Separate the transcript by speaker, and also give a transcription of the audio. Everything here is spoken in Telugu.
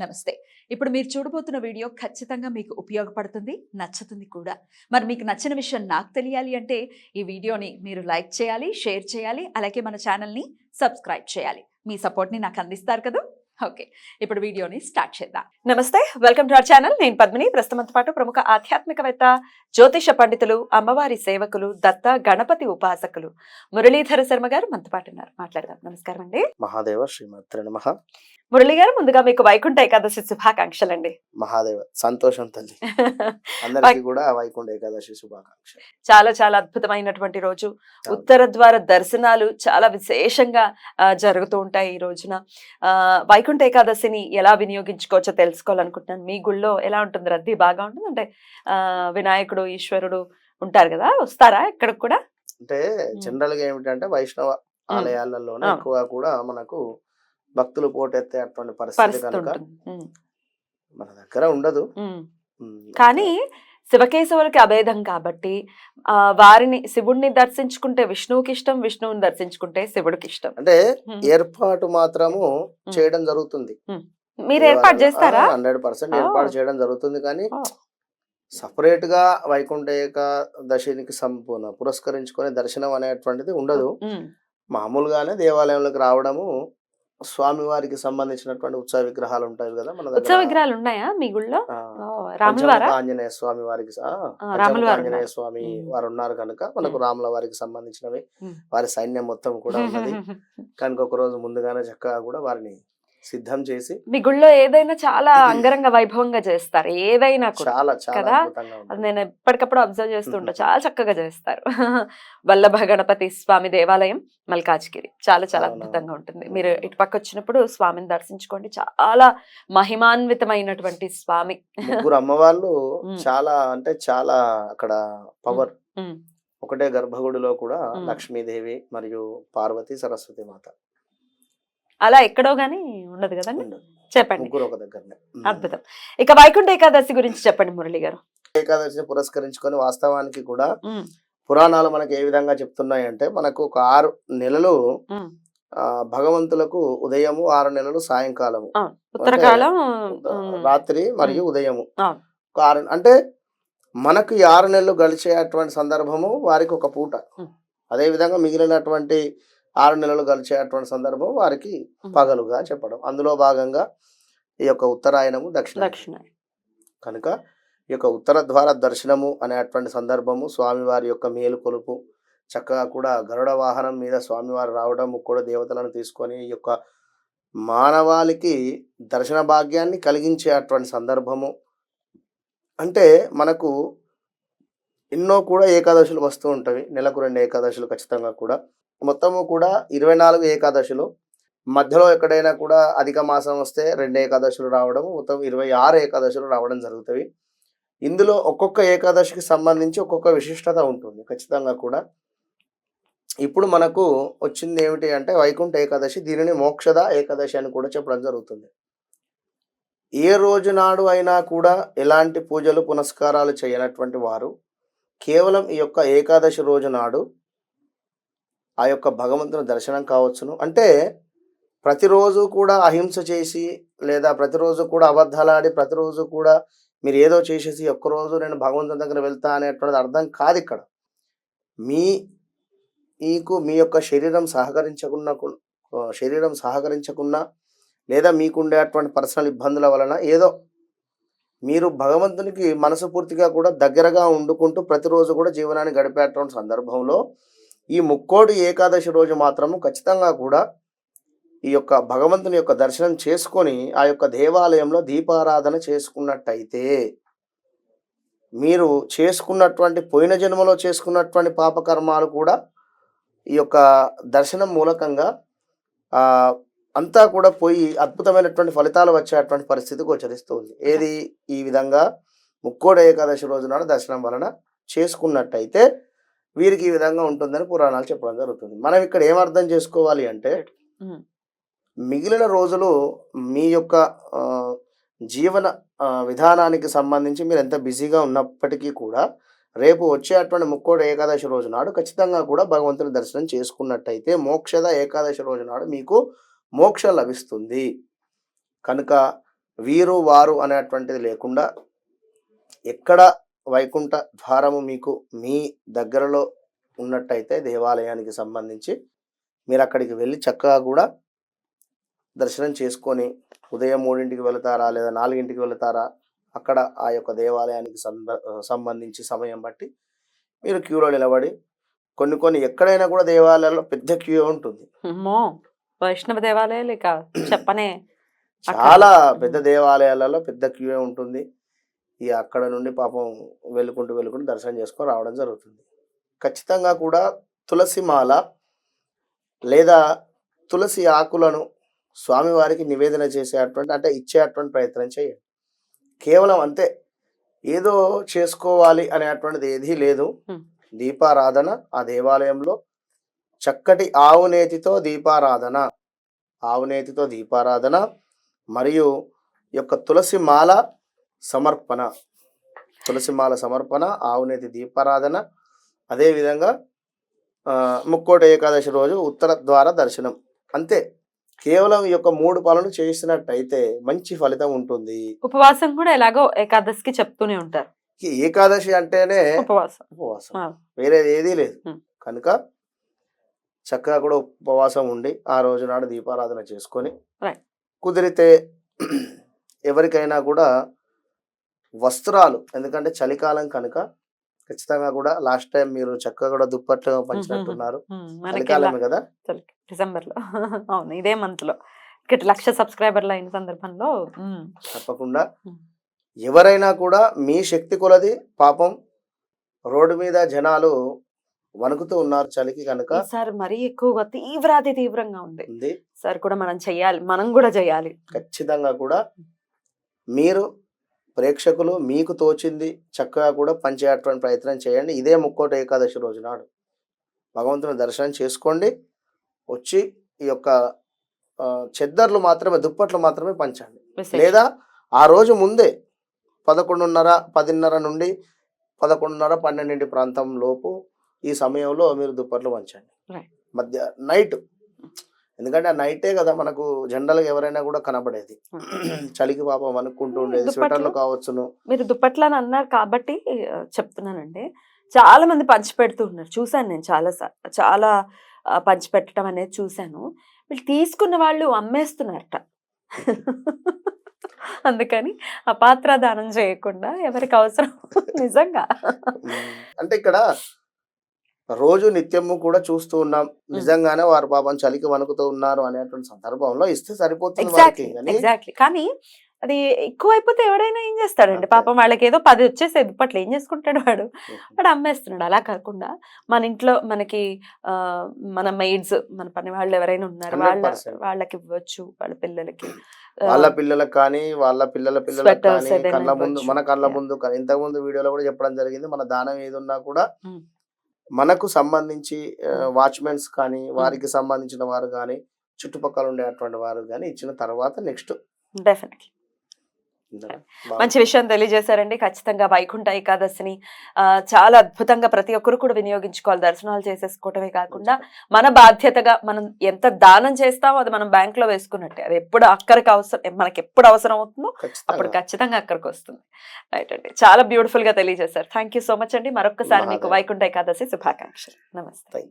Speaker 1: నమస్తే. ఇప్పుడు మీరు చూడబోతున్న వీడియో ఖచ్చితంగా మీకు ఉపయోగపడుతుంది, నచ్చుతుంది కూడా. మరి మీకు నచ్చిన విషయం నాకు తెలియాలి అంటే ఈ వీడియోని మీరు లైక్ చేయాలి, షేర్ చేయాలి, అలాగే మన ఛానల్‌ని సబ్స్క్రైబ్ చేయాలి. మీ సపోర్ట్‌ని నాకు అందిస్తారు కదూ! ఓకే. ఇప్పుడు వీడియోని స్టార్ట్ చేద్దాం. నమస్తే, వెల్కమ్ టు అవర్ ఛానల్. నేను పద్మిని. ప్రస్తుతంతో పాటు ప్రముఖ ఆధ్యాత్మికవేత్త, జ్యోతిష పండితులు, అమ్మవారి సేవకులు, దత్త గణపతి ఉపాసకులు మురళీధర శర్మ గారు మనతో పాటు ఉన్నారు. మాట్లాడదాం. నమస్కారం అండి.
Speaker 2: మహాదేవ శ్రీమాత్రే నమః.
Speaker 1: మురళి గారు, ముందుగా మీకు వైకుంఠ ఏకాదశి శుభాకాంక్షలు అండి.
Speaker 2: మహాదేవ సంతోషం తల్లి. అందరికీ కూడా వైకుంఠ ఏకాదశి శుభాకాంక్షలు.
Speaker 1: చాలా చాలా అద్భుతమైనటువంటి రోజు. ఉత్తర ద్వార దర్శనాలు చాలా విశేషంగా జరుగుతూ ఉంటాయి ఈ రోజున. వైకుంఠ ఏకాదశిని ఎలా వినియోగించుకోవచ్చో తెలుసుకోవాలనుకుంటున్నాను. మీ గుళ్ళో ఎలా ఉంటుంది? రద్దీ బాగా ఉంటుంది అంటే వినాయకుడు, ఈశ్వరుడు ఉంటారు కదా, వస్తారా ఇక్కడికి కూడా?
Speaker 2: అంటే జనరల్ గా ఏమిటంటే వైష్ణవ ఆలయాలలోనే ఎక్కువ కూడా మనకు భక్తులు పోటెత్తే అటువంటి పరిస్థితి కనుక మన దగ్గర ఉండదు.
Speaker 1: కానీ శివకేశవులకి అభేదం కాబట్టి వారిని, శివుడిని దర్శించుకుంటే విష్ణువుకి ఇష్టం, విష్ణువుని దర్శించుకుంటే శివుడికి ఇష్టం.
Speaker 2: అంటే ఏర్పాటు మాత్రము చేయడం జరుగుతుంది.
Speaker 1: మీరు ఏర్పాటు చేస్తారా?
Speaker 2: 100% ఏర్పాటు చేయడం జరుగుతుంది. కానీ సపరేట్ గా వైకుంఠ ఏకాదశినికి సంపూర్ణ పురస్కరించుకొని దర్శనం అనేటువంటిది ఉండదు. మామూలుగానే దేవాలయంలోకి రావడము, స్వామి వారికి సంబంధించినటువంటి ఉత్సవ విగ్రహాలు ఉంటాయి కదా మన దగ్గర.
Speaker 1: ఉత్సవ విగ్రహాలు ఉన్నాయా మీ గుళ్ళో?
Speaker 2: ఆంజనేయ స్వామి వారికి, ఆంజనేయ స్వామి వారు ఉన్నారు కనుక మనకు రాముల వారికి సంబంధించినవి, వారి సైన్యం మొత్తం కూడా ఉన్నది కనుక ఒక రోజు ముందుగానే చక్కగా కూడా వారిని సిద్ధం చేసి.
Speaker 1: మీ గుళ్ళో ఏదైనా చాలా అంగరంగ వైభవంగా చేస్తారు, ఏదైనా
Speaker 2: చాలా చాలా
Speaker 1: అది నేను ఎప్పటికప్పుడు అబ్జర్వ్ చేస్తుంటా. చాలా చక్కగా చేస్తారు. వల్లభ గణపతి స్వామి దేవాలయం, మల్కాజ్గిరి, చాలా చాలా అద్భుతంగా ఉంటుంది. మీరు ఇటుపక్క వచ్చినప్పుడు స్వామిని దర్శించుకోండి. చాలా మహిమాన్వితమైనటువంటి స్వామి.
Speaker 2: ముగ్గురు అమ్మవాళ్ళు చాలా అంటే చాలా అక్కడ పవర్. ఒకటే గర్భగుడిలో కూడా లక్ష్మీదేవి మరియు పార్వతి, సరస్వతి మాత.
Speaker 1: అలా ఎక్కడో గానీ ఉండదు కదండి. చెప్పండి.
Speaker 2: ముగ్గురు ఒక దగ్గరనే.
Speaker 1: అద్భుతం. ఇక వైకుంఠ ఏకాదశి గురించి చెప్పండి మురళి గారు.
Speaker 2: ఏకాదశిని పురస్కరించుకొని వాస్తవానికి కూడా పురాణాలు మనకి ఏ విధంగా చెప్తున్నాయి అంటే, మనకు ఒక 6 నెలలు భగవంతులకు ఉదయము, 6 నెలలు సాయంకాలము,
Speaker 1: ఉత్తరకాలం,
Speaker 2: రాత్రి మరియు ఉదయము. అంటే మనకు ఈ 6 నెలలు గడిచేటువంటి సందర్భము వారికి ఒక పూట. అదే విధంగా మిగిలినటువంటి 6 నెలలు గడిచేటువంటి సందర్భం వారికి పగలుగా చెప్పడం. అందులో భాగంగా ఈ యొక్క ఉత్తరాయణము, దక్షిణ కనుక ఈ యొక్క ఉత్తర ద్వార దర్శనము అనేటువంటి సందర్భము, స్వామివారి యొక్క మేలు కొలుపు, చక్కగా కూడా గరుడ వాహనం మీద స్వామివారు రావడం, కూడా దేవతలను తీసుకొని ఈ యొక్క మానవాళికి దర్శన భాగ్యాన్ని కలిగించే అటువంటి సందర్భము. అంటే మనకు ఎన్నో కూడా ఏకాదశులు వస్తూ ఉంటాయి. నెలకు 2 ఏకాదశులు ఖచ్చితంగా కూడా. మొత్తము కూడా 24 ఏకాదశులు. మధ్యలో ఎక్కడైనా కూడా అధిక మాసం వస్తే 2 ఏకాదశులు రావడం, మొత్తం 26 ఏకాదశులు రావడం జరుగుతాయి. ఇందులో ఒక్కొక్క ఏకాదశికి సంబంధించి ఒక్కొక్క విశిష్టత ఉంటుంది ఖచ్చితంగా కూడా. ఇప్పుడు మనకు వచ్చింది ఏమిటి అంటే వైకుంఠ ఏకాదశి. దీనిని మోక్షద ఏకాదశి అని కూడా చెప్పడం జరుగుతుంది. ఏ రోజు నాడు అయినా కూడా ఎలాంటి పూజలు పునస్కారాలు చేయనటువంటి వారు కేవలం ఈ యొక్క ఏకాదశి రోజు నాడు ఆ యొక్క భగవంతుని దర్శనం కావచ్చును. అంటే ప్రతిరోజు కూడా అహింస చేసి, లేదా ప్రతిరోజు కూడా అబద్ధాలాడి, ప్రతిరోజు కూడా మీరు ఏదో చేసేసి ఒక్కరోజు నేను భగవంతుని దగ్గర వెళ్తా అనేటువంటిది అర్థం కాదు ఇక్కడ. మీకు మీ యొక్క శరీరం సహకరించకున్నా లేదా మీకుండేటువంటి పర్సనల్ ఇబ్బందుల వలన ఏదో మీరు భగవంతునికి మనసు పూర్తిగా కూడా దగ్గరగా ఉండుకుంటూ ప్రతిరోజు కూడా జీవనాన్ని గడిపేటువంటి సందర్భంలో ఈ ముక్కోటి ఏకాదశి రోజు మాత్రము ఖచ్చితంగా కూడా ఈ యొక్క భగవంతుని యొక్క దర్శనం చేసుకొని ఆ యొక్క దేవాలయంలో దీపారాధన చేసుకున్నట్టయితే మీరు చేసుకున్నటువంటి పోయిన జన్మలో చేసుకున్నటువంటి పాపకర్మాలు కూడా ఈ యొక్క దర్శనం మూలకంగా అంతా కూడా పోయి అద్భుతమైనటువంటి ఫలితాలు వచ్చేటువంటి పరిస్థితి గోచరిస్తుంది. ఏది ఈ విధంగా ముక్కోటి ఏకాదశి రోజు నాడు దర్శనం వలన చేసుకున్నట్టయితే వీరికి ఈ విధంగా ఉంటుందని పురాణాలు చెప్పడం జరుగుతుంది. మనం ఇక్కడ ఏం అర్థం చేసుకోవాలి అంటే, మిగిలిన రోజులు మీ యొక్క జీవన విధానానికి సంబంధించి మీరు ఎంత బిజీగా ఉన్నప్పటికీ కూడా రేపు వచ్చేటువంటి ముక్కోటి ఏకాదశి రోజు నాడు ఖచ్చితంగా కూడా భగవంతుని దర్శనం చేసుకున్నట్టయితే మోక్షద ఏకాదశి రోజు నాడు మీకు మోక్షం లభిస్తుంది. కనుక వీరు వారు అనేటువంటిది లేకుండా ఎక్కడ వైకుంఠ ద్వారము మీకు మీ దగ్గరలో ఉన్నట్టయితే దేవాలయానికి సంబంధించి మీరు అక్కడికి వెళ్ళి చక్కగా కూడా దర్శనం చేసుకొని ఉదయం 3ంటికి వెళతారా లేదా 4ంటికి వెళతారా, అక్కడ ఆ యొక్క దేవాలయానికి సంబంధించి సమయం బట్టి మీరు క్యూలో నిలబడి కొన్ని ఎక్కడైనా కూడా దేవాలయాల్లో పెద్ద క్యూ ఉంటుంది.
Speaker 3: వైష్ణవ దేవాలయాలు ఇక చెప్పనే
Speaker 2: చాలా పెద్ద దేవాలయాలలో పెద్ద క్యూ ఉంటుంది. ఇక అక్కడ నుండి పాపం వెళ్ళుకుంటూ దర్శనం చేసుకొని రావడం జరుగుతుంది. ఖచ్చితంగా కూడా తులసి మాల లేదా తులసి ఆకులను స్వామివారికి నివేదన చేసేటువంటి అంటే ఇచ్చేటువంటి ప్రయత్నం చేయండి. కేవలం అంతే, ఏదో చేసుకోవాలి అనేటువంటిది ఏదీ లేదు. దీపారాధన ఆ దేవాలయంలో చక్కటి ఆవునేతితో దీపారాధన మరియు యొక్క తులసి మాల సమర్పణ, ఆవునేతి దీపారాధన, అదేవిధంగా ముక్కోటి ఏకాదశి రోజు ఉత్తర ద్వార దర్శనం. అంతే, కేవలం ఈ యొక్క 3 పనులు చేసినట్టయితే మంచి ఫలితం ఉంటుంది.
Speaker 3: ఉపవాసం కూడా ఎలాగో ఏకాదశికి చెప్తూనే ఉంటారు.
Speaker 2: ఏకాదశి అంటేనే
Speaker 3: ఉపవాసం,
Speaker 2: వేరేది ఏదీ లేదు. కనుక చక్కగా కూడా ఉపవాసం ఉండి ఆ రోజు నాడు దీపారాధన చేసుకొని కుదిరితే ఎవరికైనా కూడా వస్త్రాలు, ఎందుకంటే చలికాలం కనుక ఖచ్చితంగా కూడా లాస్ట్ టైం మీరు చక్కగా కూడా దుప్పట్లు పంచినట్టున్నారు. చలికాలమే కదా,
Speaker 3: డిసెంబర్ లో. అవును, ఇదే మంత్ లో 1,00,000 సబ్స్క్రైబర్లు అయిన సందర్భంలో
Speaker 2: తప్పకుండా ఎవరైనా కూడా మీ శక్తి కొలది, పాపం రోడ్డు మీద జనాలు వణుకుతూ ఉన్నారు చలికి కనుక.
Speaker 3: ఈసారి మరీ ఎక్కువగా తీవ్రంగా ఉంది సార్, కూడా మనం కూడా చేయాలి.
Speaker 2: ఖచ్చితంగా కూడా మీరు ప్రేక్షకులు మీకు తోచింది చక్కగా కూడా పనిచేయటువంటి ప్రయత్నం చేయండి. ఇదే ముక్కోటి ఏకాదశి రోజు నాడు భగవంతుని దర్శనం చేసుకోండి. వచ్చి ఈ యొక్క దుప్పట్లు మాత్రమే పంచండి. లేదా ఆ రోజు ముందే 11:30, 10:30 నుండి 11:30, 12 ప్రాంతం లోపు ఈ సమయంలో మీరు దుప్పట్లు పంచండి. నైట్, ఎందుకంటే ఆ నైటే కదా మనకు జనరల్గా ఎవరైనా కూడా కనబడేది. చలికి పాపం అనుకుంటూ ఉండేది. స్వెటర్లు కావచ్చును.
Speaker 3: మీరు దుప్పట్లు అని అన్నారు కాబట్టి చెప్తున్నానండి, చాలా మంది పంచి పెడుతూ ఉన్నారు. చూసాను నేను చాలా పంచి పెట్టడం అనేది చూశాను. వీళ్ళు తీసుకున్న వాళ్ళు అమ్మేస్తున్నారట. అందుకని అపాత్ర దానం చేయకుండా ఎవరికి అవసరం నిజంగా.
Speaker 2: అంటే ఇక్కడ రోజు నిత్యము కూడా చూస్తూ ఉన్నాం, నిజంగానే వారు పాపం చలికి వణుకుతూ ఉన్నారు అనేటువంటి సందర్భంలో ఇస్తే సరిపోతుంది.
Speaker 3: ఎగ్జాక్ట్లీ. కానీ అది ఎక్కువైపోతే ఎవడైనా ఏం చేస్తాడండి, పాపం వాళ్ళకి ఏదో 10 వచ్చేసే దుప్పట్లు ఏం చేసుకుంటాడు వాడు అమ్మేస్తున్నాడు. అలా కాకుండా మన ఇంట్లో మనకి మన మెయిడ్స్, మన పని వాళ్ళు ఎవరైనా ఉన్నారు, వాళ్ళకి ఇవ్వచ్చు, వాళ్ళ పిల్లలకి,
Speaker 2: వాళ్ళ పిల్లలకు కానీ వాళ్ళ పిల్లల పిల్లలకు కానీ, మన కళ్ళ ముందు ఇంతకు ముందు వీడియోలో కూడా చెప్పడం జరిగింది. మన దానం ఏది ఉన్నా కూడా మనకు సంబంధించి వాచ్మెన్స్ కానీ, వారికి సంబంధించిన వారు కానీ, చుట్టుపక్కల ఉండేటువంటి వారు కానీ ఇచ్చిన తర్వాత నెక్స్ట్
Speaker 3: డెఫినెట్లీ మంచి విషయం తెలియజేశారండి. ఖచ్చితంగా వైకుంఠ ఏకాదశిని చాలా అద్భుతంగా ప్రతి ఒక్కరు కూడా వినియోగించుకోవాలి. దర్శనాలు చేసేసుకోవటమే కాకుండా మన బాధ్యతగా మనం ఎంత దానం చేస్తామో అది మనం బ్యాంక్ లో వేసుకున్నట్టే. అది ఎప్పుడు అక్కడికి అవసరం, మనకి ఎప్పుడు అవసరం అవుతుందో అప్పుడు ఖచ్చితంగా అక్కడికి వస్తుంది. రైట్ అండి, చాలా బ్యూటిఫుల్ గా తెలియజేశారు. థ్యాంక్ యూ సో మచ్ అండి. మరొకసారి మీకు వైకుంఠ ఏకాదశి శుభాకాంక్షలు. నమస్తే.